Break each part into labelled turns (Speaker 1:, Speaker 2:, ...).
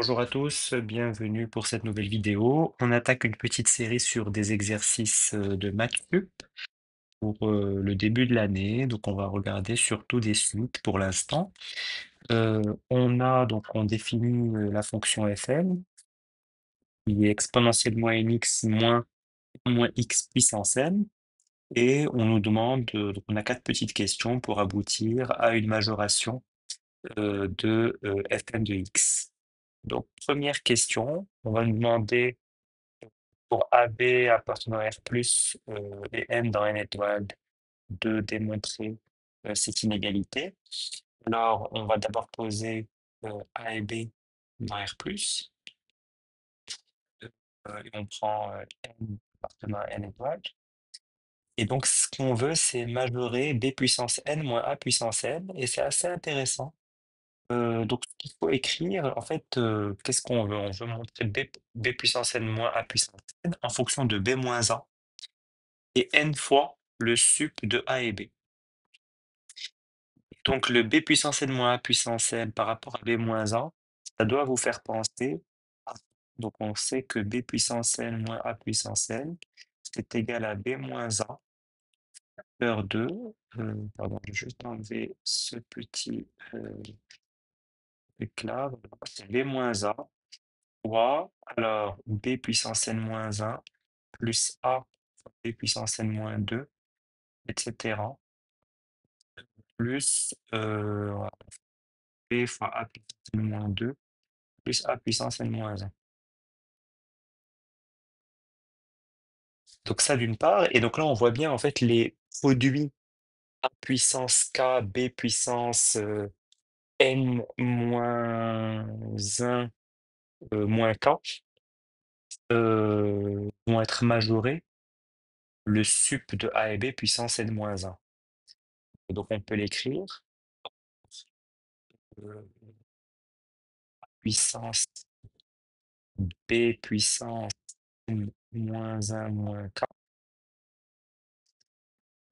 Speaker 1: Bonjour à tous, bienvenue pour cette nouvelle vidéo. On attaque une petite série sur des exercices de maths sup pour le début de l'année. Donc on va regarder surtout des suites pour l'instant. On définit la fonction fn qui est exponentielle moins nx moins x puissance n. Et on nous demande, donc on a quatre petites questions pour aboutir à une majoration de fn de x. Donc première question, on va nous demander pour AB appartenant à R+, et M dans N étoile, de démontrer cette inégalité. Alors, on va d'abord poser A et B dans R+, et on prend M appartenant à N étoile. Et donc, ce qu'on veut, c'est majorer B puissance N moins A puissance N, et c'est assez intéressant. Donc, ce qu'il faut écrire, en fait, qu'est-ce qu'on veut? On veut montrer B puissance N moins A puissance N en fonction de B moins 1 et n fois le sup de A et B. Donc le B puissance n moins A puissance n par rapport à B moins 1, ça doit vous faire penser à... Donc on sait que B puissance n moins A puissance n, c'est égal à B moins 1 par 2. Pardon, je vais juste enlever ce petit truc-là. C'est B moins 1 fois, alors B puissance n moins 1 plus A fois B puissance n moins 2, etc. Plus B fois A puissance n moins 2 plus A puissance n moins 1. Donc ça d'une part, et donc là on voit bien en fait les produits A puissance K, B puissance N moins 1 moins K vont être majorés le sup de A et B puissance N moins 1. Et donc on peut l'écrire euh, puissance B puissance N moins 1 moins K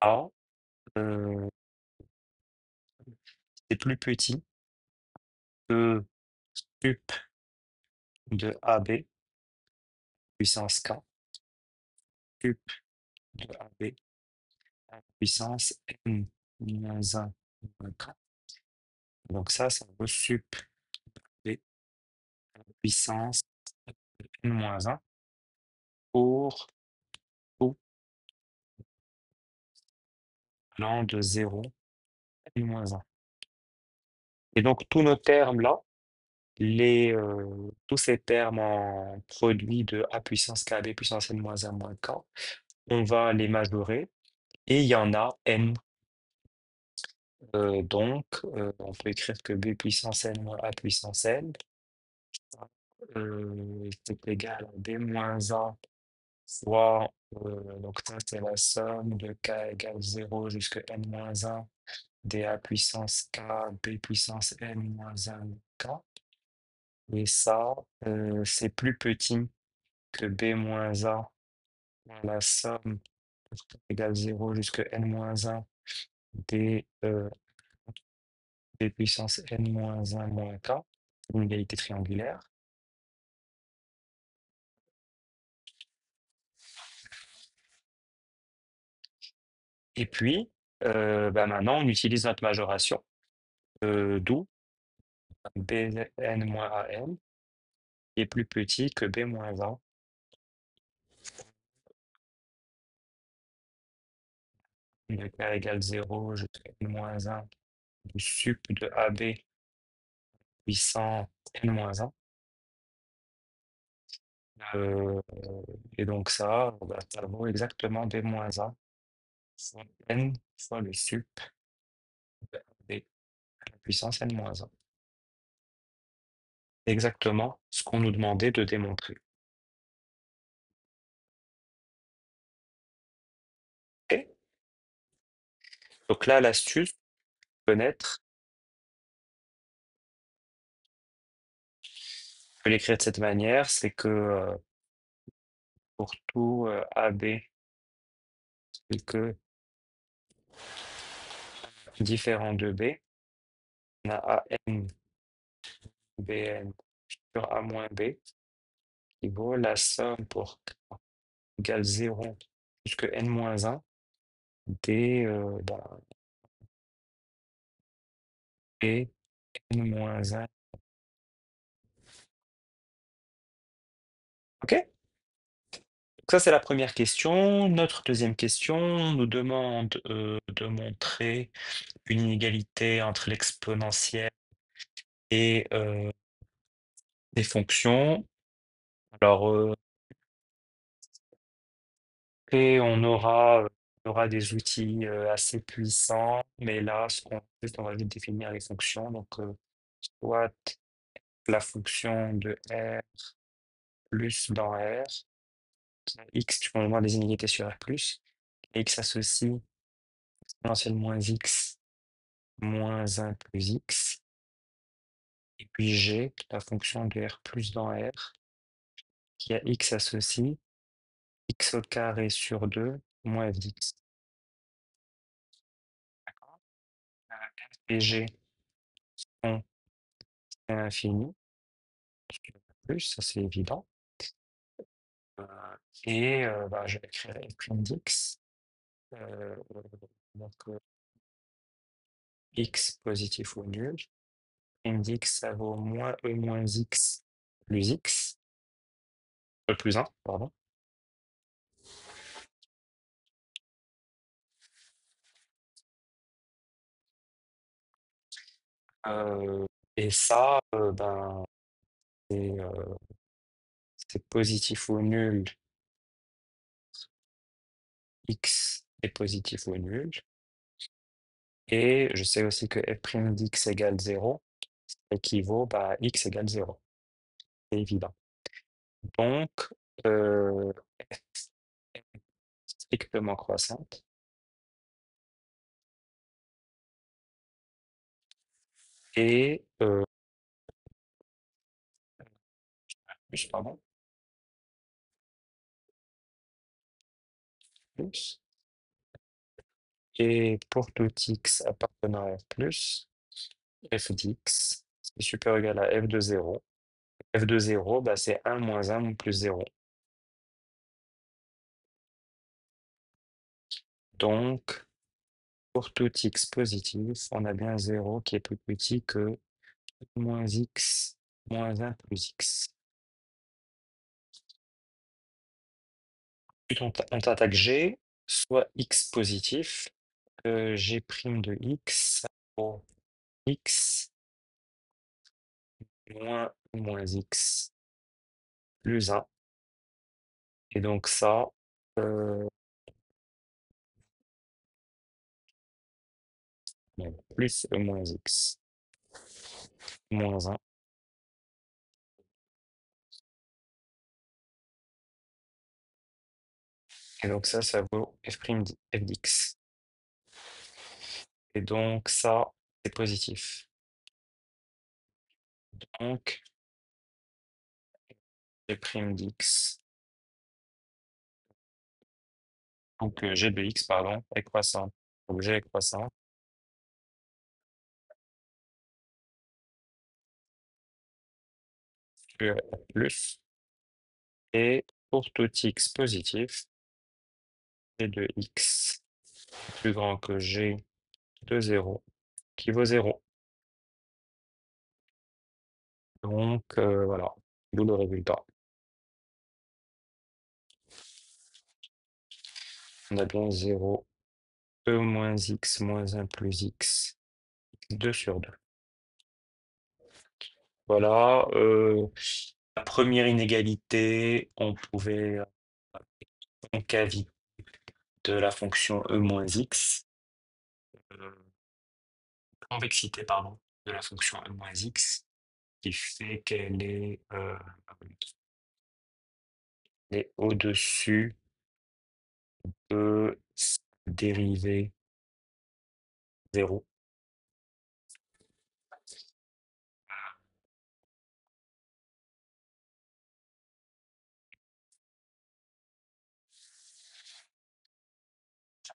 Speaker 1: A, euh, c'est plus petit que sup de AB puissance K, sup de AB puissance n moins 1 moins k. Donc ça vaut sup b puissance n moins 1 pour tout allant de 0 à n moins 1. Et donc tous nos termes là, tous ces termes en produit de a puissance k, b puissance n moins 1 moins k, on va les majorer et il y en a n. On peut écrire que b puissance n moins a puissance n, c'est égal à b moins 1 fois, donc ça c'est la somme de k égale 0 jusqu'à n-1 dA puissance k, b puissance n-1 k. Et ça, c'est plus petit que b-1 dans la somme de k égale 0 jusqu'à n-1 d b puissance n-1 moins k, une égalité triangulaire. Et puis, maintenant, on utilise notre majoration, d'où bn moins an est plus petit que b moins 1 de k égale 0 jusqu'à n moins 1 du sup de AB puissant n moins 1. Euh, et donc ça vaut exactement b moins 1 fois n fois le sup de AB à la puissance n moins 1. Exactement ce qu'on nous demandait de démontrer. Ok. Donc là, l'astuce, connaître, je peux l'écrire de cette manière, c'est que pour tout AB, c'est que différent de B, on a AN, BN sur a moins b qui vaut la somme pour k égale 0 jusque n-1 des et n-1. OK? Donc ça, c'est la première question. Notre deuxième question nous demande de montrer une inégalité entre l'exponentielle et des fonctions. Alors, et on aura des outils assez puissants, mais là, ce qu'on fait, on va vite définir les fonctions. Donc, soit la fonction de R plus dans R, X, tu prends des inégalités sur R plus, et X associe exponentielle moins X moins 1 plus X, et puis G, la fonction de R plus dans R, qui a X associe X au carré sur 2 moins f d'X. D'accord? Et G sont à l'infini, plus, ça c'est évident. Euh, je vais écrire f' d'X. Euh, donc, X positif ou nul. Prime d'X, ça vaut moins E moins X plus X. Plus 1, pardon. Euh, et ça, c'est c'est positif ou nul. X est positif ou nul. Et je sais aussi que f' d'X égale 0 équivaut à X égale 0. C'est évident. Donc, f est strictement croissante. Et plus, pardon, plus. Et pour tout X appartenant à F+, f d'X est supérieur ou égal à f de 0. F de 0, c'est 1 moins 1 plus 0. Donc, pour tout X positif, on a bien 0 qui est plus petit que moins X moins 1 plus X. Ensuite, on t'attaque G, soit X positif, G' de X au X moins X plus 1. Et donc ça, non, plus E moins X moins 1. Et donc ça vaut f' f d'X. Et donc ça, c'est positif. Donc, f' d'X, donc g de X, pardon, est croissant. Donc g est croissant. Sur plus. Et pour tout X positif, g de X est plus grand que g de 0, qui vaut 0. Donc voilà, d'où le résultat. On a bien 0, E moins X moins 1 plus X, 2 sur 2. Voilà, la première inégalité, on pouvait concavité de la fonction E moins X, euh, convexité, pardon, de la fonction E moins X, qui fait qu'elle est au-dessus de sa dérivée 0.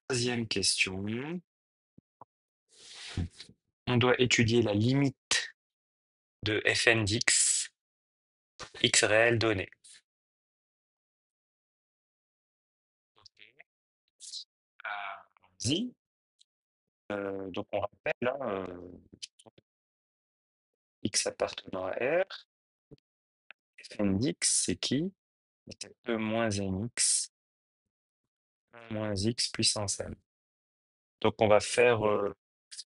Speaker 1: Troisième question, on doit étudier la limite de fn d'x x réel donné. Vas-y. Donc on rappelle, hein, x appartenant à R, fn d'x, c'est qui? C'est E moins nx, 1 moins x puissance n. Donc on va faire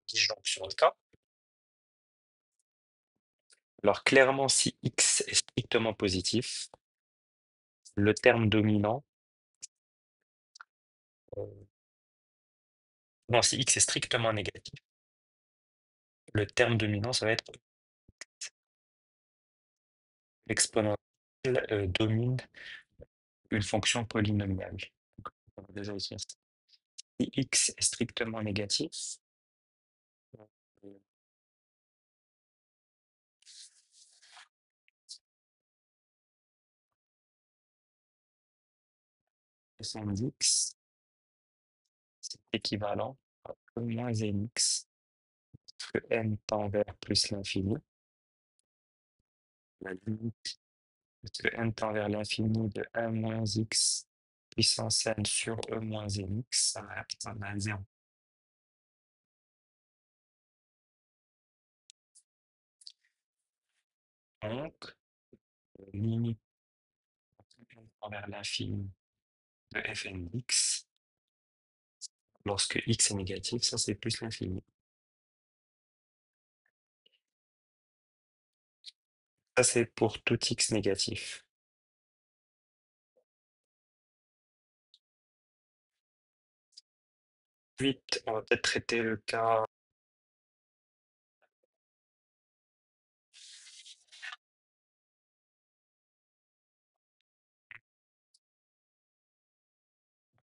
Speaker 1: disjonction de cas. Alors clairement, si x est strictement positif, le terme dominant, non, si x est strictement négatif, le terme dominant, ça va être l'exponentielle domine une fonction polynomiale. Donc, on va déjà écrire ça. Si x est strictement négatif, euh, x, c'est équivalent à E moins nx, que n tend vers plus l'infini. La limite de n tend vers l'infini de 1 moins x puissance n sur E moins nx, ça va tendre à 0. Donc, limite de n tend vers l'infini de fn d'x, lorsque x est négatif, ça c'est plus l'infini. Ça c'est pour tout x négatif. Ensuite, on va peut-être traiter le cas.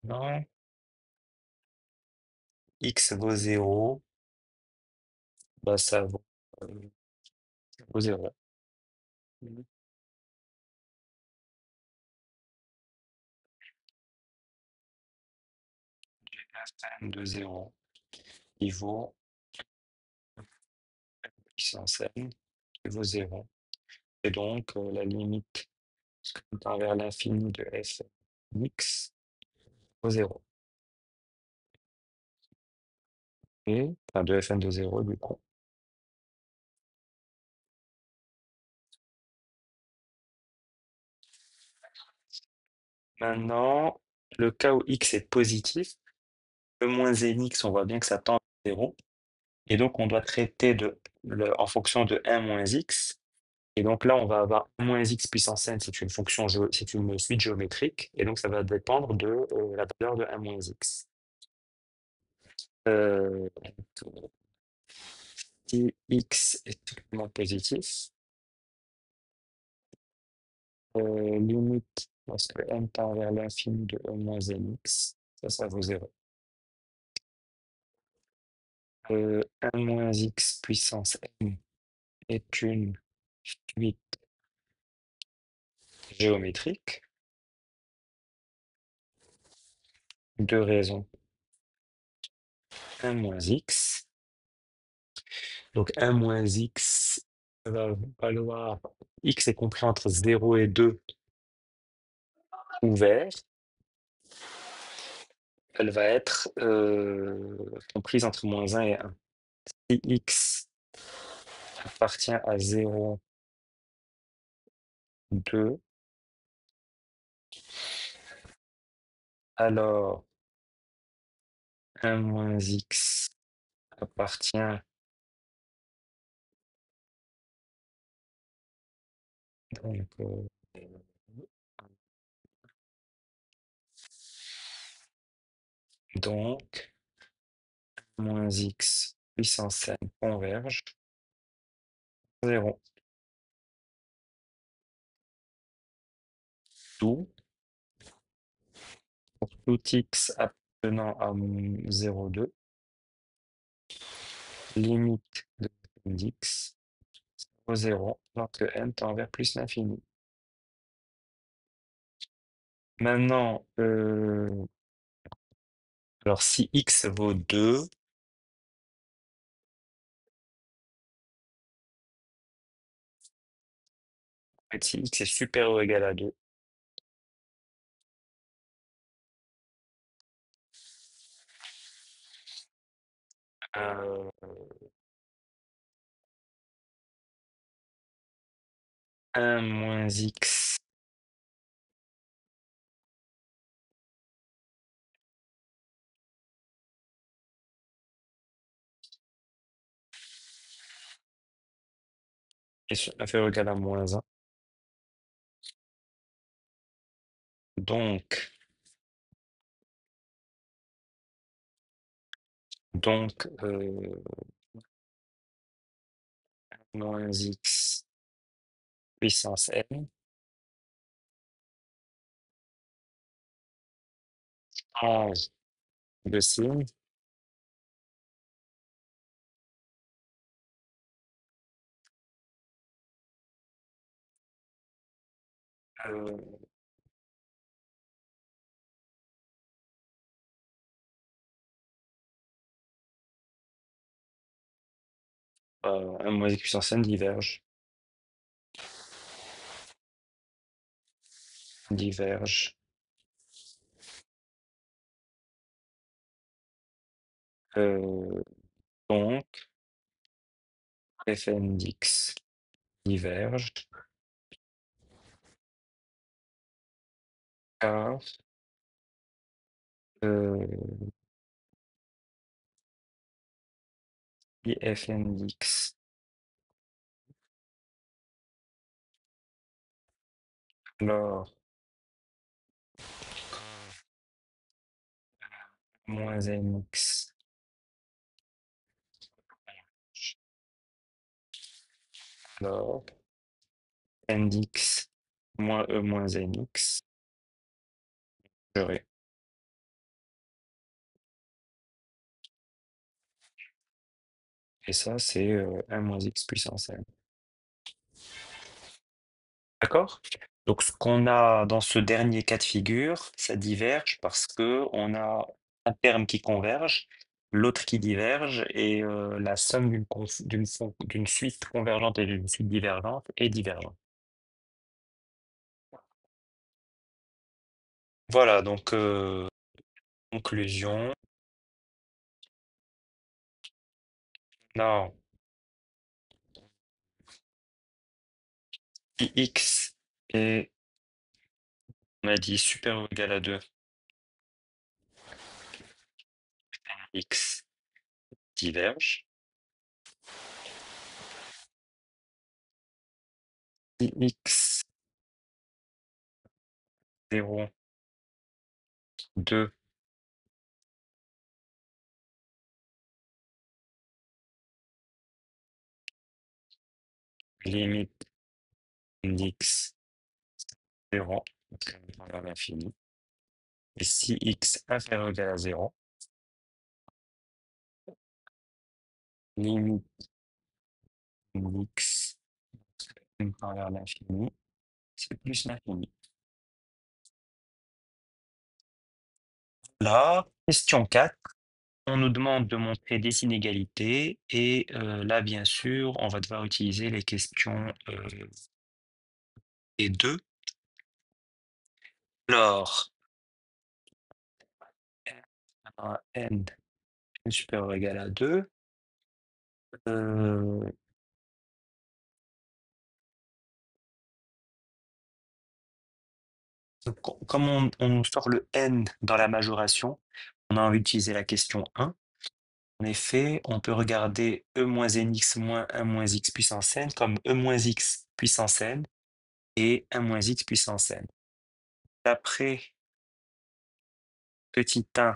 Speaker 1: Non, x vaut 0, bah ça vaut 0. Mhm. Fn de 0, il vaut puissance n, il vaut 0. Et donc, la limite qui tend vers l'infini de f x vaut 0. Et, enfin, de fn de 0, du coup. Maintenant, le cas où x est positif, E moins nx, on voit bien que ça tend vers 0. Et donc, on doit traiter en fonction de 1 moins x. Et donc là, on va avoir 1 moins x puissance n, c'est une fonction, c'est une suite géométrique. Et donc, ça va dépendre de la valeur de 1 moins x. Euh, si x est strictement positif, limite lorsque n tend vers l'infini de E moins nx, ça vaut 0. 1 moins x puissance n est une suite géométrique. Deux raisons. 1 moins x. Donc 1 moins x va valoir, x est compris entre 0 et 2 ouvert. Elle va être comprise entre moins 1 et 1. Si x appartient à 0, 2, alors 1 moins x appartient donc, donc moins x puissance n converge à 0. D'où, pour tout x appartenant à 0,2, limite de f d'x au 0 lorsque n tend vers plus l'infini. Maintenant, alors si x vaut 2, En fait, si x est supérieur ou égal à 2, euh, 1 moins x est inférieur ou égal à moins 1. Donc, donc, moins x puissance n change de signe, euh, un moins x puissance n diverge. Euh, donc, fn d'x diverge car euh, si fn d'x alors moins nx alors n d'x moins e moins nx, j'aurai. Et ça, c'est 1 moins x puissance n. D'accord? Donc, ce qu'on a dans ce dernier cas de figure, ça diverge parce que on a un terme qui converge, l'autre qui diverge, et la somme d'une suite convergente et d'une suite divergente est divergente. Voilà, donc conclusion. Non, si x est, on a dit, supérieur ou égal à 2, x diverge. Si x 0, 2, limite d'x 0, vers l'infini. Et si x inférieur ou égal à 0, limite d'x vers l'infini, c'est plus l'infini. Là, question 4, on nous demande de montrer des inégalités et là, bien sûr, on va devoir utiliser les questions et 2. Alors, n supérieur ou égal à 2, euh, comme on nous sort le n dans la majoration, on a envie d'utiliser la question 1. En effet, on peut regarder e moins nx moins 1 moins x puissance n comme e moins x puissance n et 1 moins x puissance n. D'après petit 1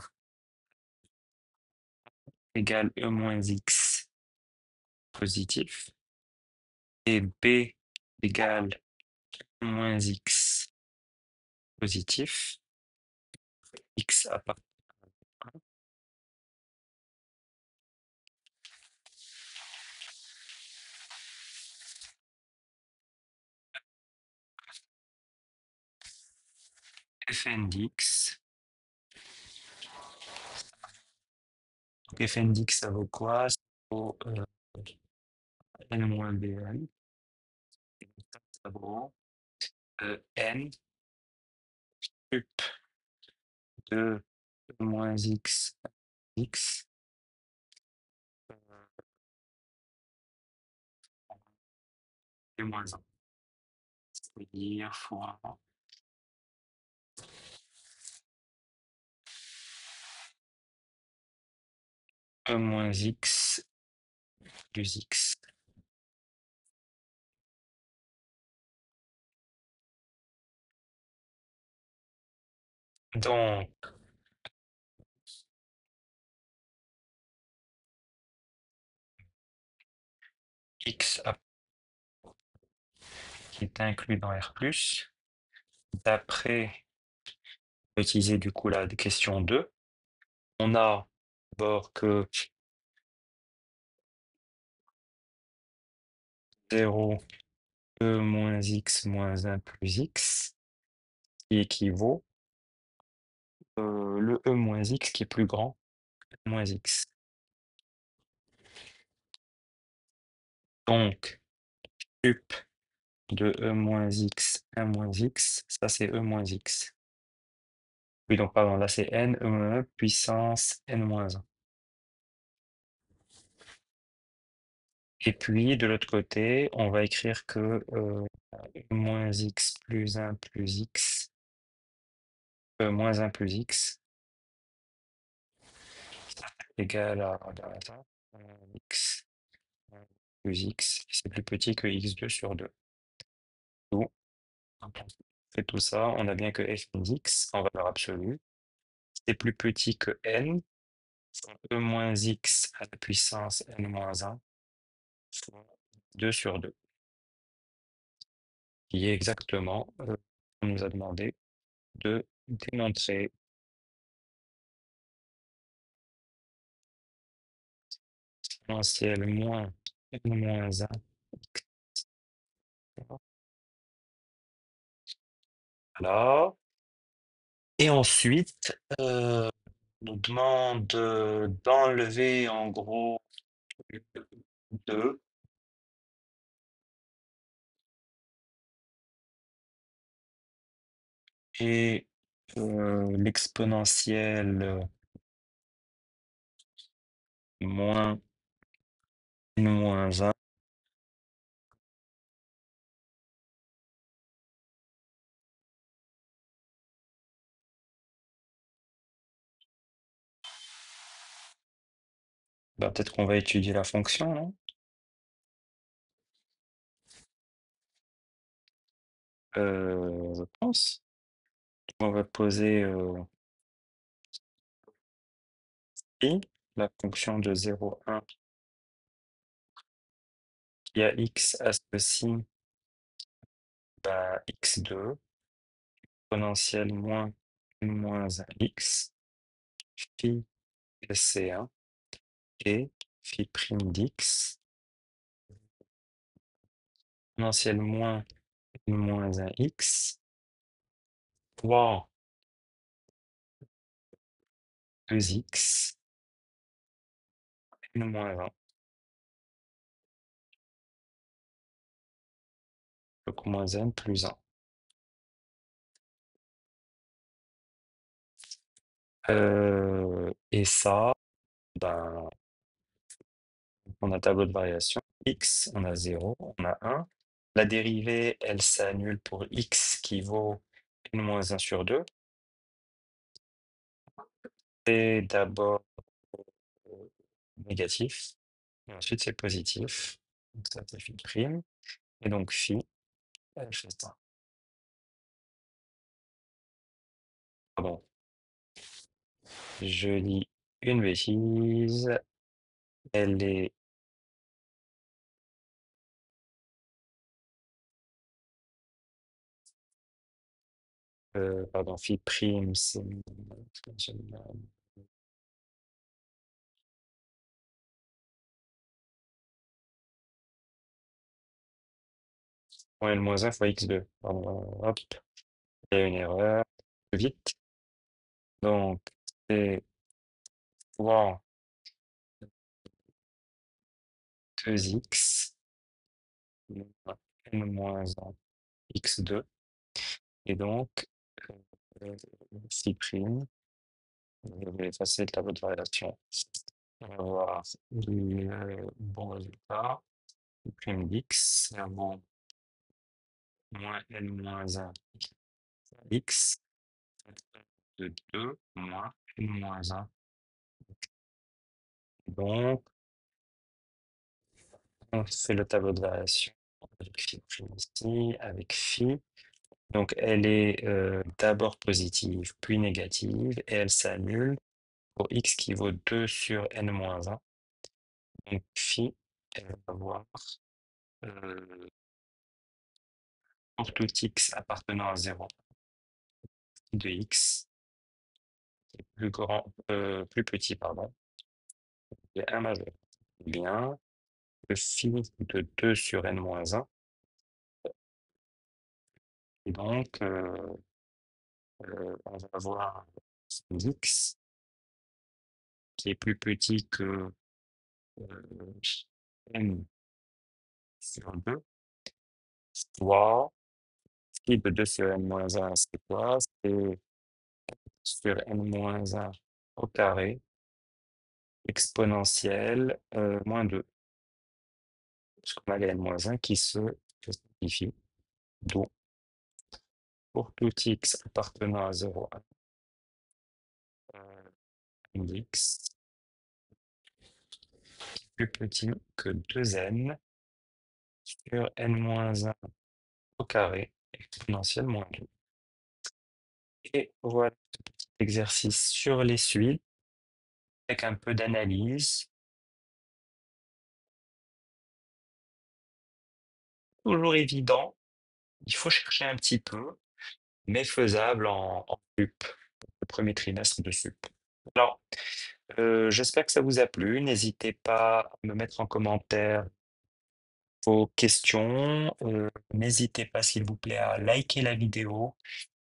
Speaker 1: égale e moins x positif et b égale moins x positif, x appartient à 1, fn d'x. Donc fn d'x, ça vaut quoi? Ça vaut n moins bn. Ça vaut n sup de moins x x et moins 1. C'est-à-dire fois e moins x plus x. Donc, x qui est inclus dans R+, d'après, on va utiliser du coup la question 2, on a d'abord que 0 e moins x moins 1 plus x, qui équivaut le e moins x qui est plus grand que moins x. Donc, sup de e moins x, 1 moins x, ça c'est e moins x. Oui, donc pardon, là c'est n e moins 1 puissance n moins 1. Et puis de l'autre côté, on va écrire que e moins x plus 1 plus x, moins 1 plus x, ça égale à x plus x, et c'est plus petit que x2 sur 2. Donc, quand on fait tout ça, on a bien que f d'x en valeur absolue, c'est plus petit que n, e moins x à la puissance n moins 1, fois 2 sur 2, qui est exactement, on nous a demandé de démontrer exponentielle moins n moins 1. Voilà. Et ensuite, on nous demande d'enlever en gros 2 et l'exponentielle moins n moins 1. Bah, peut-être qu'on va étudier la fonction, non? Je pense. On va poser i, la fonction de 0, 1, qui a x associe bah, x2, exponentielle moins n moins 1 x, phi sc1 et phi prime d'x, exponentielle moins n moins 1 x, fois 2x, n moins 1, donc moins n plus 1. Et ça, ben, on a tableau de variation. X, on a 0, on a 1. La dérivée, elle s'annule pour x qui vaut n-1 sur 2. C'est d'abord euh, négatif, et ensuite c'est positif. Donc ça c'est phi prime. Et donc phi, elle fait ça. Pardon, je lis une bêtise. Elle est pardon, phi prime, c'est moins n-1 fois x2. Pardon, hop, il y a une erreur. Plus vite. Donc, c'est fois 2x moins n-1 x2. Et donc, phi prime, je vais effacer le tableau de variation. On va voir les bons résultats. Phi prime d'x, c'est un bon moins n moins 1 x de 2 moins n moins 1. Donc, on fait le tableau de variation avec phi prime ici, avec phi. Donc, elle est d'abord positive, puis négative, et elle s'annule pour x qui vaut 2 sur n-1. Donc, phi, elle va avoir pour tout x appartenant à 0 de x plus grand, plus petit, pardon, et 1 majeur. Bien, le phi de 2 sur n-1, et donc on va avoir x qui est plus petit que n sur 2, soit phi de 2 sur n-1, c'est quoi? C'est sur n-1 au carré exponentielle moins 2. Parce qu'on a les n-1 qui se simplifient. Donc, pour tout x appartenant à 0, x plus petit que 2n sur n-1 au carré exponentielle moins 2. Et voilà l'exercice sur les suites avec un peu d'analyse. Toujours évident, il faut chercher un petit peu, mais faisable en sup, le premier trimestre de sup. Alors, j'espère que ça vous a plu. N'hésitez pas à me mettre en commentaire vos questions. N'hésitez pas, s'il vous plaît, à liker la vidéo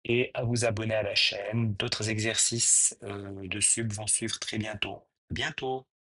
Speaker 1: et à vous abonner à la chaîne. D'autres exercices de sub vont suivre très bientôt. À bientôt!